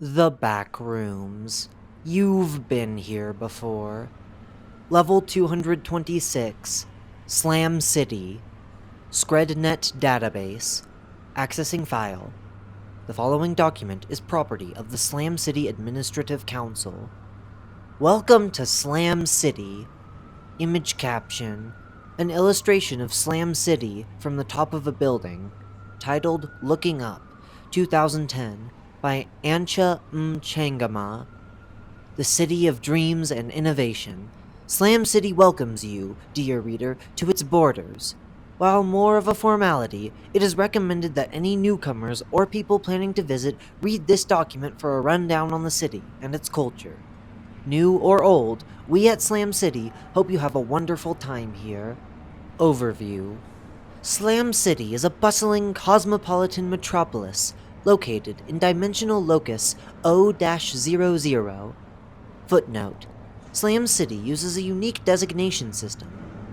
The Backrooms. You've been here before. Level 226. Slam City. ScredNet Database. Accessing file. The following document is property of the Slam City Administrative Council. Welcome to Slam City. Image caption. An illustration of Slam City from the top of a building, titled Looking Up, 2010, by Ancha Mchangama. The City of Dreams and Innovation. Slam City welcomes you, dear reader, to its borders. While more of a formality, it is recommended that any newcomers or people planning to visit read this document for a rundown on the city and its culture. New or old, we at Slam City hope you have a wonderful time here. Overview. Slam City is a bustling cosmopolitan metropolis located in dimensional locus O-00. Footnote. Slam City uses a unique designation system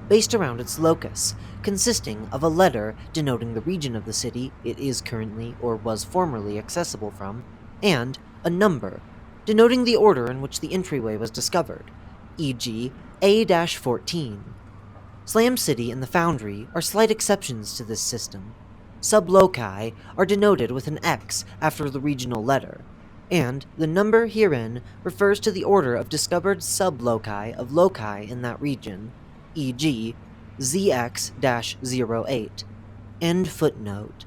based around its locus, consisting of a letter denoting the region of the city it is currently or was formerly accessible from, and a number denoting the order in which the entryway was discovered, e.g. A-14. Slam City and the Foundry are slight exceptions to this system. Subloci are denoted with an X after the regional letter, and the number herein refers to the order of discovered subloci of loci in that region, e.g. ZX-08. End footnote.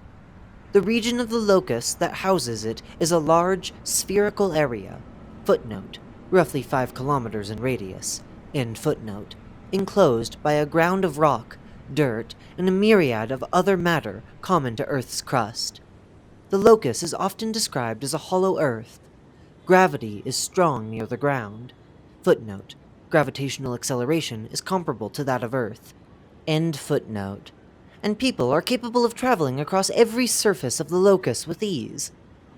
The region of the locus that houses it is a large, spherical area, footnote, roughly 5 kilometers in radius, end footnote, enclosed by a ground of rock, dirt, and a myriad of other matter common to Earth's crust. The locus is often described as a hollow Earth. Gravity is strong near the ground. Footnote, gravitational acceleration is comparable to that of Earth. End footnote. And people are capable of traveling across every surface of the locus with ease.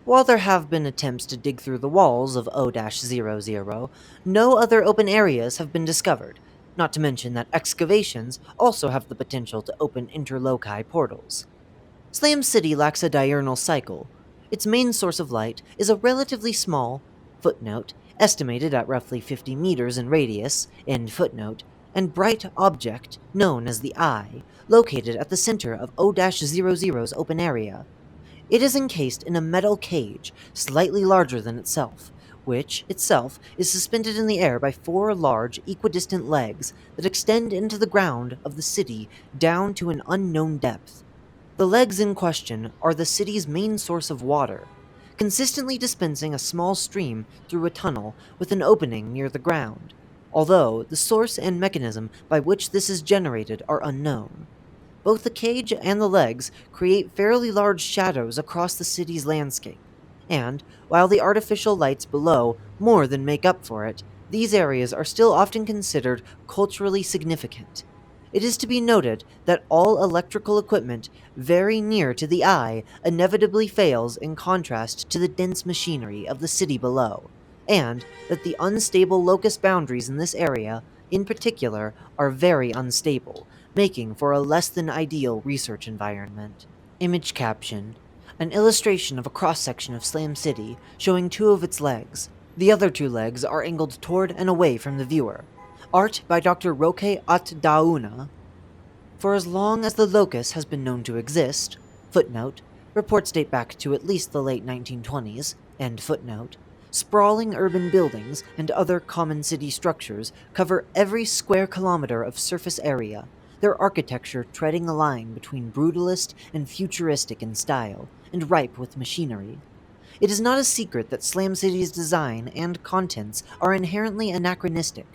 While there have been attempts to dig through the walls of O-00, no other open areas have been discovered, not to mention that excavations also have the potential to open interloci portals. Slam City lacks a diurnal cycle. Its main source of light is a relatively small, footnote, estimated at roughly 50 meters in radius, end footnote, and bright object known as the Eye, located at the center of O-00's open area. It is encased in a metal cage slightly larger than itself, which itself is suspended in the air by 4 large, equidistant legs that extend into the ground of the city down to an unknown depth. The legs in question are the city's main source of water, consistently dispensing a small stream through a tunnel with an opening near the ground, although the source and mechanism by which this is generated are unknown. Both the cage and the legs create fairly large shadows across the city's landscape, and, while the artificial lights below more than make up for it, these areas are still often considered culturally significant. It is to be noted that all electrical equipment very near to the Eye inevitably fails in contrast to the dense machinery of the city below, and that the unstable locus boundaries in this area, in particular, are very unstable, making for a less than ideal research environment. Image caption. An illustration of a cross-section of Slam City showing 2 of its legs. The other 2 legs are angled toward and away from the viewer. Art by Dr. Roque Atdauna. For as long as the locus has been known to exist, footnote, reports date back to at least the late 1920s, end footnote, sprawling urban buildings and other common city structures cover every square kilometer of surface area, their architecture treading a line between brutalist and futuristic in style, and ripe with machinery. It is not a secret that Slam City's design and contents are inherently anachronistic,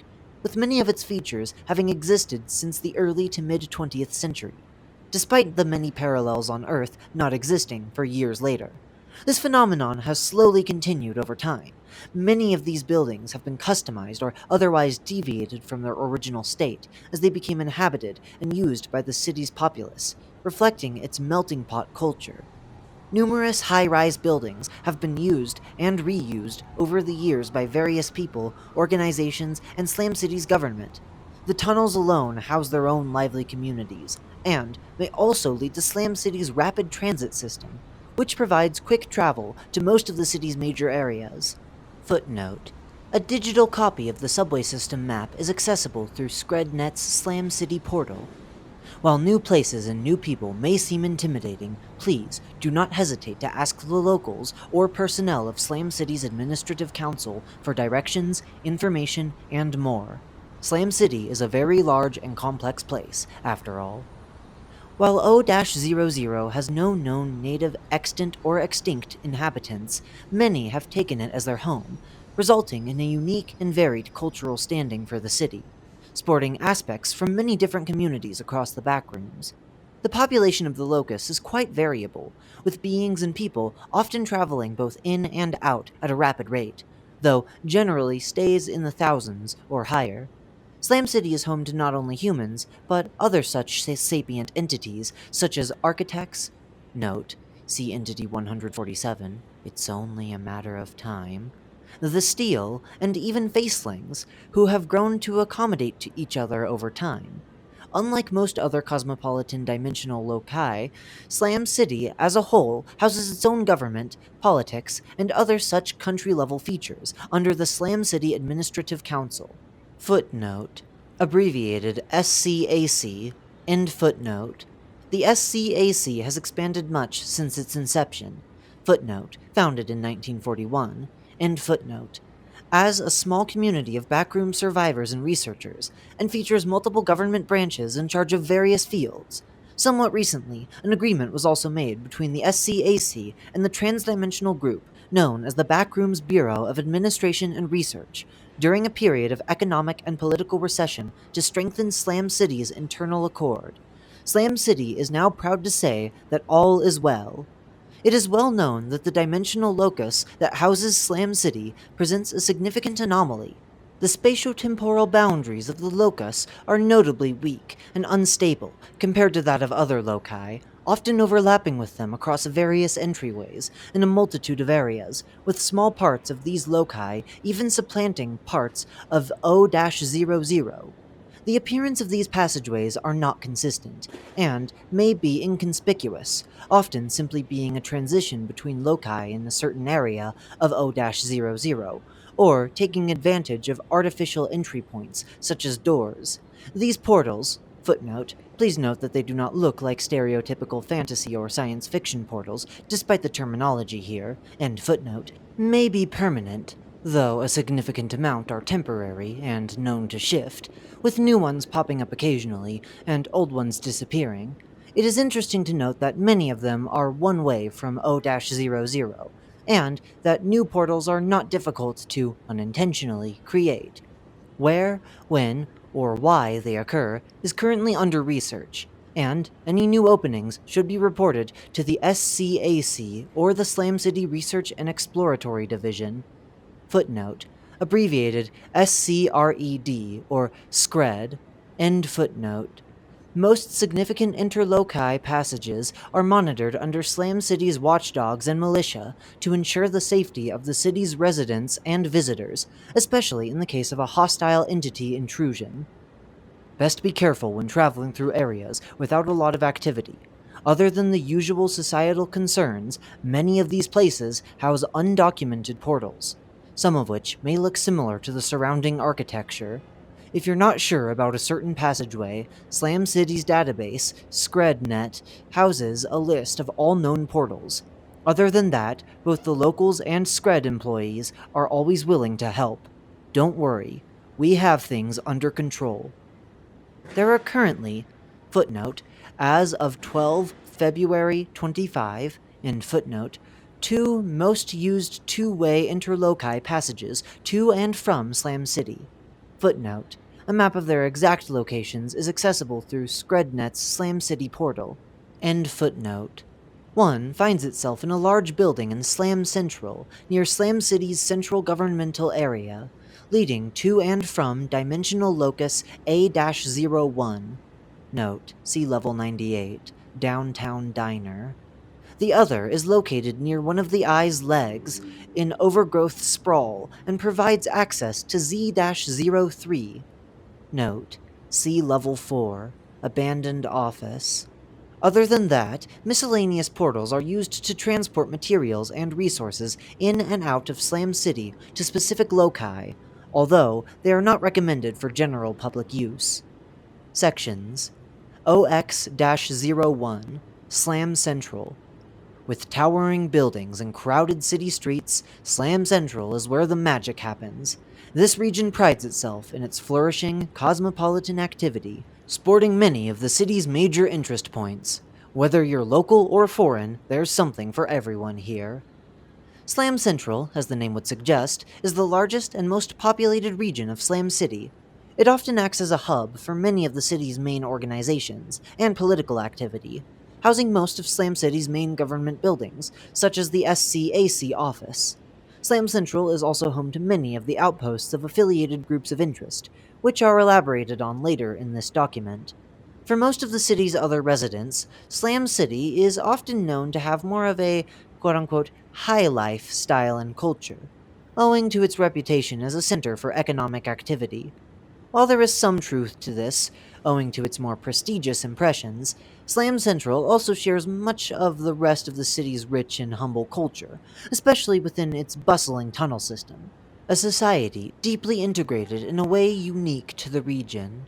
with many of its features having existed since the early to mid-20th century, despite the many parallels on Earth not existing for years later. This phenomenon has slowly continued over time. Many of these buildings have been customized or otherwise deviated from their original state as they became inhabited and used by the city's populace, reflecting its melting pot culture. Numerous high-rise buildings have been used and reused over the years by various people, organizations, and Slam City's government. The tunnels alone house their own lively communities, and may also lead to Slam City's rapid transit system, which provides quick travel to most of the city's major areas. Footnote: a digital copy of the subway system map is accessible through ScredNet's Slam City portal. While new places and new people may seem intimidating, please do not hesitate to ask the locals or personnel of Slam City's Administrative Council for directions, information, and more. Slam City is a very large and complex place, after all. While O-00 has no known native extant or extinct inhabitants, many have taken it as their home, resulting in a unique and varied cultural standing for the city, sporting aspects from many different communities across the Backrooms. The population of the locus is quite variable, with beings and people often traveling both in and out at a rapid rate, though generally stays in the thousands or higher. Slam City is home to not only humans, but other such sapient entities, such as architects, note, see Entity 147, it's only a matter of time, the steel, and even facelings, who have grown to accommodate to each other over time. Unlike most other cosmopolitan dimensional loci, Slam City as a whole houses its own government, politics, and other such country-level features under the Slam City Administrative Council. Footnote: abbreviated SCAC, end footnote. The SCAC has expanded much since its inception. Footnote: founded in 1941. End footnote. As a small community of backroom survivors and researchers, and features multiple government branches in charge of various fields. Somewhat recently, an agreement was also made between the SCAC and the transdimensional group known as the Backrooms Bureau of Administration and Research, during a period of economic and political recession to strengthen Slam City's internal accord. Slam City is now proud to say that all is well. It is well known that the dimensional locus that houses Slam City presents a significant anomaly. The spatio-temporal boundaries of the locus are notably weak and unstable compared to that of other loci, often overlapping with them across various entryways in a multitude of areas, with small parts of these loci even supplanting parts of O-00. The appearance of these passageways are not consistent, and may be inconspicuous, often simply being a transition between loci in a certain area of O-00, or taking advantage of artificial entry points, such as doors. These portals, footnote, please note that they do not look like stereotypical fantasy or science fiction portals, despite the terminology here, end footnote, may be permanent, though a significant amount are temporary and known to shift, with new ones popping up occasionally and old ones disappearing. It is interesting to note that many of them are one way from O-00, and that new portals are not difficult to, unintentionally, create. Where, when, or why they occur is currently under research, and any new openings should be reported to the SCAC or the Slam City Research and Exploratory Division. Footnote: abbreviated SCRED or SCRED, end footnote. Most significant interloci passages are monitored under Slam City's watchdogs and militia to ensure the safety of the city's residents and visitors, especially in the case of a hostile entity intrusion. Best be careful when traveling through areas without a lot of activity. Other than the usual societal concerns, many of these places house undocumented portals, some of which may look similar to the surrounding architecture. If you're not sure about a certain passageway, Slam City's database, ScredNet, houses a list of all known portals. Other than that, both the locals and Scred employees are always willing to help. Don't worry, we have things under control. There are currently, footnote, as of 12 February 25, end footnote, 2 most used two-way interloci passages to and from Slam City. Footnote: a map of their exact locations is accessible through ScredNet's Slam City portal. End footnote. One finds itself in a large building in Slam Central, near Slam City's central governmental area, leading to and from dimensional locus A-01. Note: see level 98, Downtown Diner. The other is located near one of the eye's legs, in overgrowth sprawl, and provides access to Z-03. Note: see level 4, Abandoned Office. Other than that, miscellaneous portals are used to transport materials and resources in and out of Slam City to specific loci, although they are not recommended for general public use. Sections: OX-01, Slam Central. With towering buildings and crowded city streets, Slam Central is where the magic happens. This region prides itself in its flourishing, cosmopolitan activity, sporting many of the city's major interest points. Whether you're local or foreign, there's something for everyone here. Slam Central, as the name would suggest, is the largest and most populated region of Slam City. It often acts as a hub for many of the city's main organizations and political activity, housing most of Slam City's main government buildings, such as the SCAC office. Slam Central is also home to many of the outposts of affiliated groups of interest, which are elaborated on later in this document. For most of the city's other residents, Slam City is often known to have more of a quote-unquote high life style and culture, owing to its reputation as a center for economic activity. While there is some truth to this, owing to its more prestigious impressions, Slam Central also shares much of the rest of the city's rich and humble culture, especially within its bustling tunnel system, a society deeply integrated in a way unique to the region.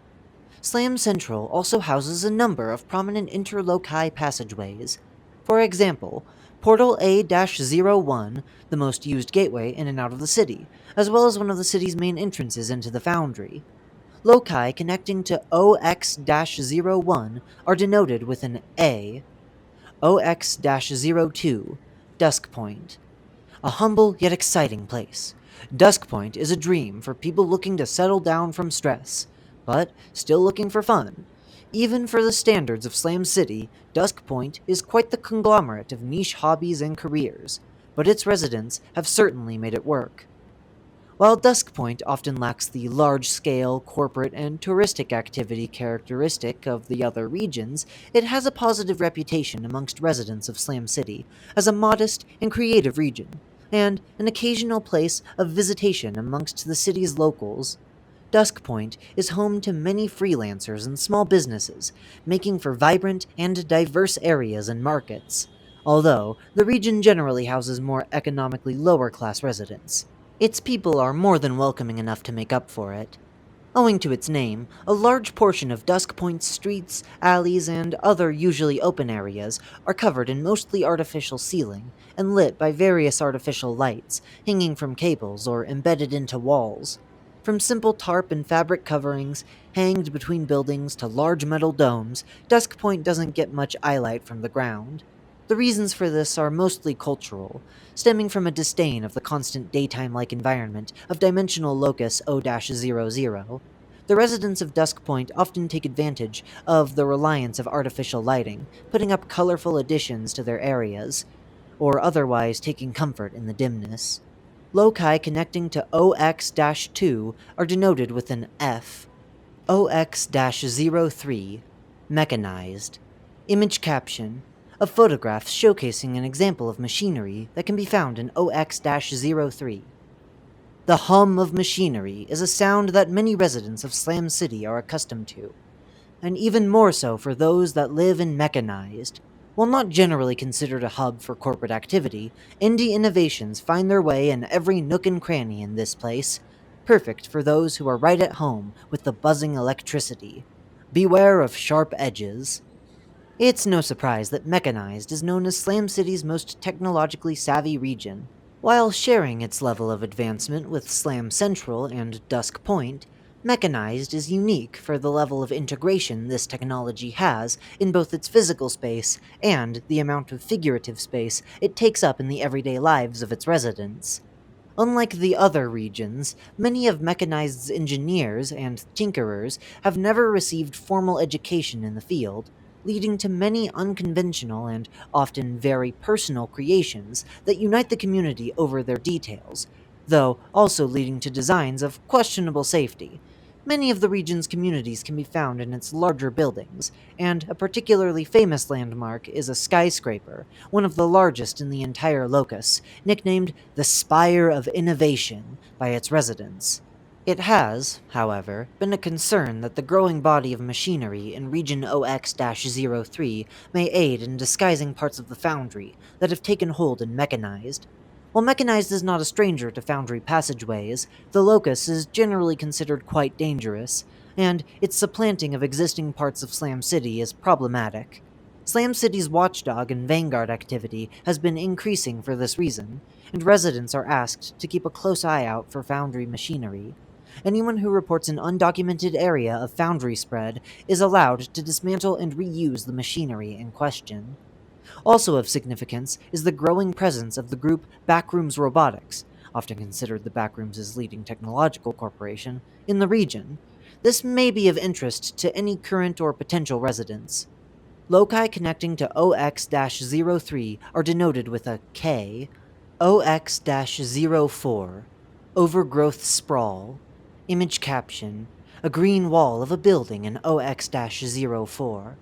Slam Central also houses a number of prominent interloci passageways. For example, Portal A-01, the most used gateway in and out of the city, as well as one of the city's main entrances into the Foundry. Loci connecting to OX-01 are denoted with an A. OX-02, Dusk Point. A humble yet exciting place. Dusk Point is a dream for people looking to settle down from stress, but still looking for fun. Even for the standards of Slam City, Dusk Point is quite the conglomerate of niche hobbies and careers, but its residents have certainly made it work. While Dusk Point often lacks the large-scale, corporate, and touristic activity characteristic of the other regions, it has a positive reputation amongst residents of Slam City as a modest and creative region, and an occasional place of visitation amongst the city's locals. Dusk Point is home to many freelancers and small businesses, making for vibrant and diverse areas and markets, although the region generally houses more economically lower-class residents. Its people are more than welcoming enough to make up for it. Owing to its name, a large portion of Dusk Point's streets, alleys, and other usually open areas are covered in mostly artificial ceiling and lit by various artificial lights hanging from cables or embedded into walls. From simple tarp and fabric coverings hanged between buildings to large metal domes, Dusk Point doesn't get much eyelight from the ground. The reasons for this are mostly cultural, stemming from a disdain of the constant daytime-like environment of dimensional locus O-00. The residents of Dusk Point often take advantage of the reliance of artificial lighting, putting up colorful additions to their areas, or otherwise taking comfort in the dimness. Loci connecting to OX-2 are denoted with an F. OX-03, Mechanized. Image caption: a photograph showcasing an example of machinery that can be found in OX-03. The hum of machinery is a sound that many residents of Slam City are accustomed to, and even more so for those that live in Mechanized. While not generally considered a hub for corporate activity, indie innovations find their way in every nook and cranny in this place, perfect for those who are right at home with the buzzing electricity. Beware of sharp edges. It's no surprise that Mechanized is known as Slam City's most technologically savvy region. While sharing its level of advancement with Slam Central and Dusk Point, Mechanized is unique for the level of integration this technology has in both its physical space and the amount of figurative space it takes up in the everyday lives of its residents. Unlike the other regions, many of Mechanized's engineers and tinkerers have never received formal education in the field, leading to many unconventional and often very personal creations that unite the community over their details, though also leading to designs of questionable safety. Many of the region's communities can be found in its larger buildings, and a particularly famous landmark is a skyscraper, one of the largest in the entire locus, nicknamed the Spire of Innovation by its residents. It has, however, been a concern that the growing body of machinery in Region OX-03 may aid in disguising parts of the foundry that have taken hold and mechanized. While mechanized is not a stranger to foundry passageways, the locus is generally considered quite dangerous, and its supplanting of existing parts of Slam City is problematic. Slam City's watchdog and vanguard activity has been increasing for this reason, and residents are asked to keep a close eye out for foundry machinery. Anyone who reports an undocumented area of foundry spread is allowed to dismantle and reuse the machinery in question. Also of significance is the growing presence of the group Backrooms Robotics, often considered the Backrooms' leading technological corporation, in the region. This may be of interest to any current or potential residents. Loci connecting to OX-03 are denoted with a K. OX-04, Overgrowth Sprawl. Image caption, a green wall of a building in OX-04.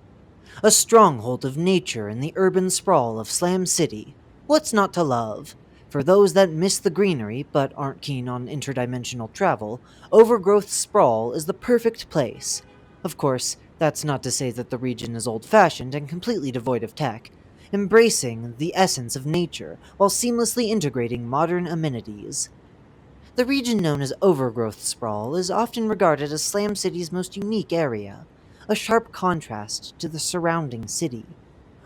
A stronghold of nature in the urban sprawl of Slam City. What's not to love? For those that miss the greenery but aren't keen on interdimensional travel, Overgrowth Sprawl is the perfect place. Of course, that's not to say that the region is old-fashioned and completely devoid of tech, embracing the essence of nature while seamlessly integrating modern amenities. The region known as Overgrowth Sprawl is often regarded as Slam City's most unique area, a sharp contrast to the surrounding city.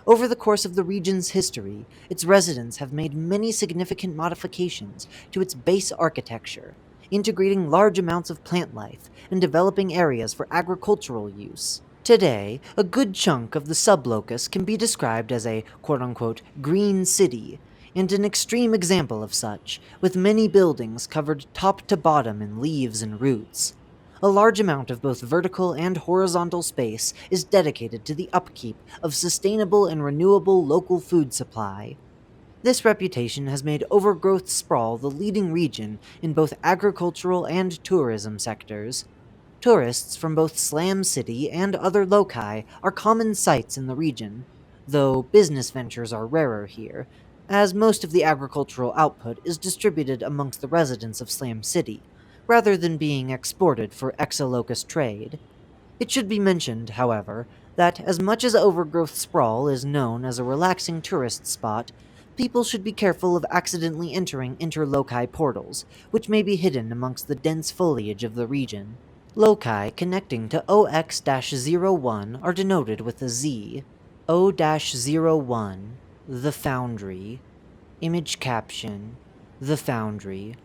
Over the course of the region's history, its residents have made many significant modifications to its base architecture, integrating large amounts of plant life and developing areas for agricultural use. Today, a good chunk of the sublocus can be described as a quote-unquote green city, and an extreme example of such, with many buildings covered top to bottom in leaves and roots. A large amount of both vertical and horizontal space is dedicated to the upkeep of sustainable and renewable local food supply. This reputation has made Overgrowth Sprawl the leading region in both agricultural and tourism sectors. Tourists from both Slam City and other loci are common sights in the region, though business ventures are rarer here, as most of the agricultural output is distributed amongst the residents of Slam City, rather than being exported for exolocus trade. It should be mentioned, however, that as much as Overgrowth Sprawl is known as a relaxing tourist spot, people should be careful of accidentally entering interloci portals, which may be hidden amongst the dense foliage of the region. Loci connecting to OX-01 are denoted with a Z. O-01, The Foundry. Image caption, The Foundry.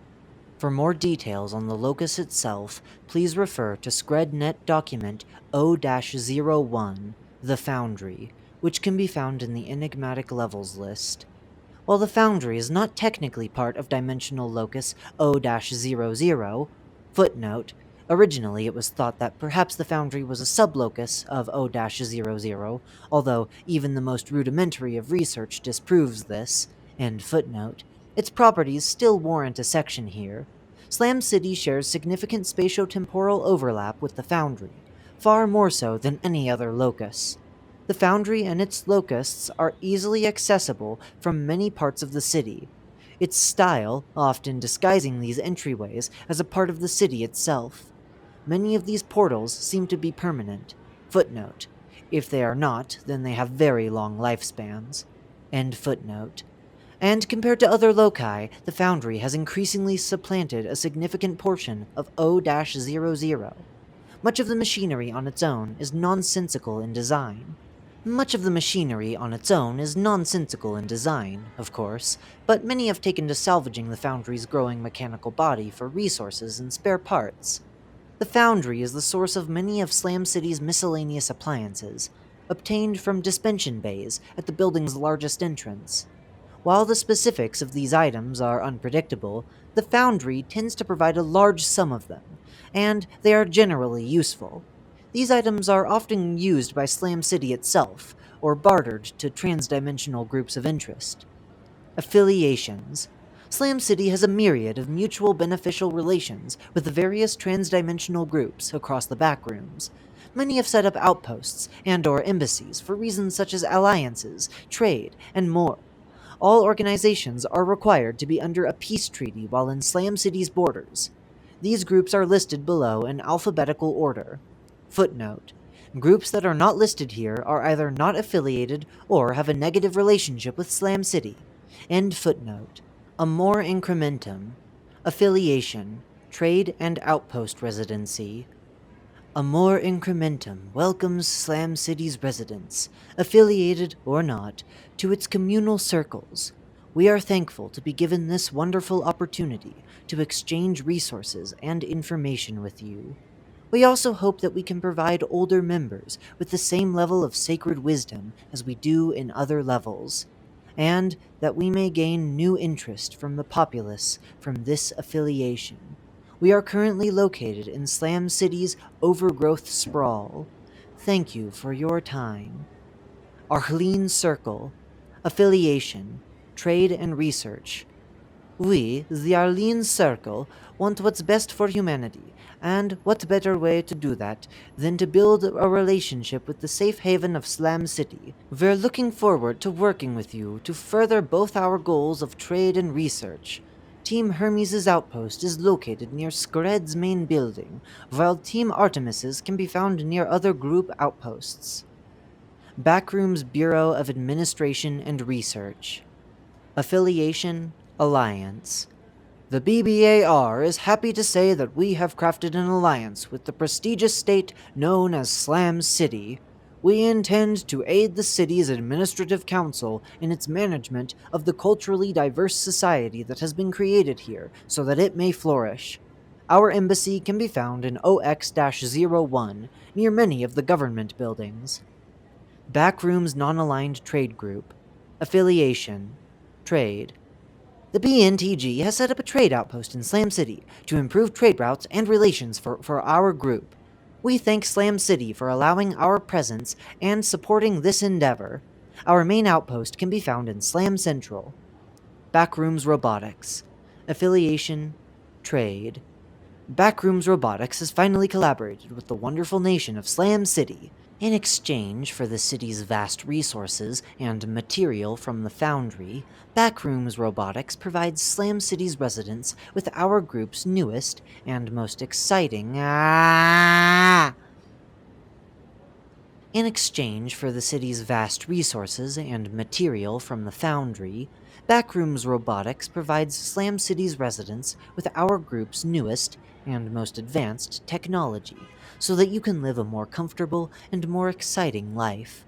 For more details on the locus itself, please refer to ScredNet document O-01, The Foundry, which can be found in the Enigmatic Levels list. While the Foundry is not technically part of dimensional locus O-00, footnote, originally it was thought that perhaps the Foundry was a sublocus of O-00, although even the most rudimentary of research disproves this, end footnote, its properties still warrant a section here. Slam City shares significant spatio-temporal overlap with the Foundry, far more so than any other locus. The Foundry and its locusts are easily accessible from many parts of the city, its style often disguising these entryways as a part of the city itself. Many of these portals seem to be permanent. Footnote. If they are not, then they have very long lifespans. End footnote. And compared to other loci, the Foundry has increasingly supplanted a significant portion of O-00. Much of the machinery on its own is nonsensical in design. Of course, but many have taken to salvaging the Foundry's growing mechanical body for resources and spare parts. The Foundry is the source of many of Slam City's miscellaneous appliances, obtained from dispensation bays at the building's largest entrance. While the specifics of these items are unpredictable, the Foundry tends to provide a large sum of them, and they are generally useful. These items are often used by Slam City itself, or bartered to transdimensional groups of interest. Affiliations. Slam City has a myriad of mutual beneficial relations with the various transdimensional groups across the Backrooms. Many have set up outposts and/or embassies for reasons such as alliances, trade, and more. All organizations are required to be under a peace treaty while in Slam City's borders. These groups are listed below in alphabetical order. Footnote: groups that are not listed here are either not affiliated or have a negative relationship with Slam City. End footnote. Amor Incrementum. Affiliation, Trade and Outpost Residency. Amor Incrementum welcomes Slam City's residents, affiliated or not, to its communal circles. We are thankful to be given this wonderful opportunity to exchange resources and information with you. We also hope that we can provide older members with the same level of sacred wisdom as we do in other levels, and that we may gain new interest from the populace from this affiliation. We are currently located in Slam City's overgrowth sprawl. Thank you for your time. Arlene Circle. Affiliation, Trade and Research. We, the Arlene Circle, want what's best for humanity, and what better way to do that than to build a relationship with the safe haven of Slam City. We're looking forward to working with you to further both our goals of trade and research. Team Hermes' outpost is located near Skred's main building, while Team Artemis's can be found near other group outposts. Backrooms Bureau of Administration and Research. Affiliation, Alliance. The BBAR is happy to say that we have crafted an alliance with the prestigious state known as Slam City. We intend to aid the city's administrative council in its management of the culturally diverse society that has been created here so that it may flourish. Our embassy can be found in OX-01, near many of the government buildings. Backrooms Non-Aligned Trade Group. Affiliation, Trade. The BNTG has set up a trade outpost in Slam City to improve trade routes and relations for our group. We thank Slam City for allowing our presence and supporting this endeavor. Our main outpost can be found in Slam Central. Backrooms Robotics. Affiliation, Trade. Backrooms Robotics has finally collaborated with the wonderful nation of Slam City. In exchange for the city's vast resources and material from the foundry, Backrooms Robotics provides Slam City's residents with our group's newest and most exciting In exchange for the city's vast resources and material from the foundry, Backrooms Robotics provides Slam City's residents with our group's newest and most advanced technology, so that you can live a more comfortable and more exciting life.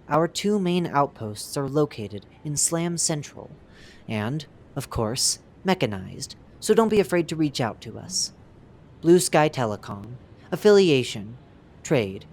Our two main outposts are located in Slam Central, and, of course, mechanized, so don't be afraid to reach out to us. Blue Sky Telecom. Affiliation, Trade.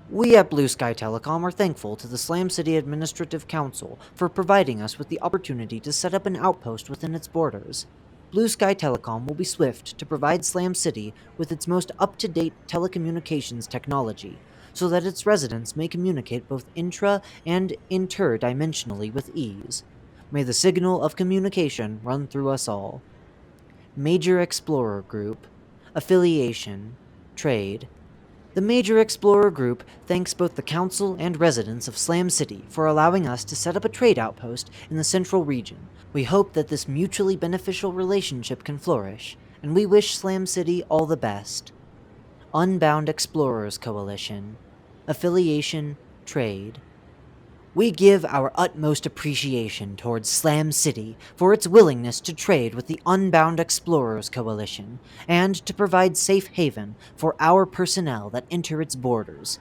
We at Blue Sky Telecom are thankful to the Slam City Administrative Council for providing us with the opportunity to set up an outpost within its borders. Blue Sky Telecom will be swift to provide Slam City with its most up-to-date telecommunications technology, so that its residents may communicate both intra- and interdimensionally with ease. May the signal of communication run through us all. Major Explorer Group. Affiliation, Trade. The Major Explorer Group thanks both the Council and residents of Slam City for allowing us to set up a trade outpost in the central region. We hope that this mutually beneficial relationship can flourish, and we wish Slam City all the best. Unbound Explorers Coalition. Affiliation, Trade. We give our utmost appreciation towards Slam City for its willingness to trade with the Unbound Explorers Coalition, and to provide safe haven for our personnel that enter its borders.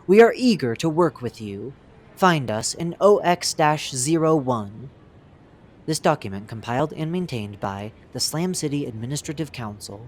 We are eager to work with you. Find us in OX-01. This document compiled and maintained by the Slam City Administrative Council.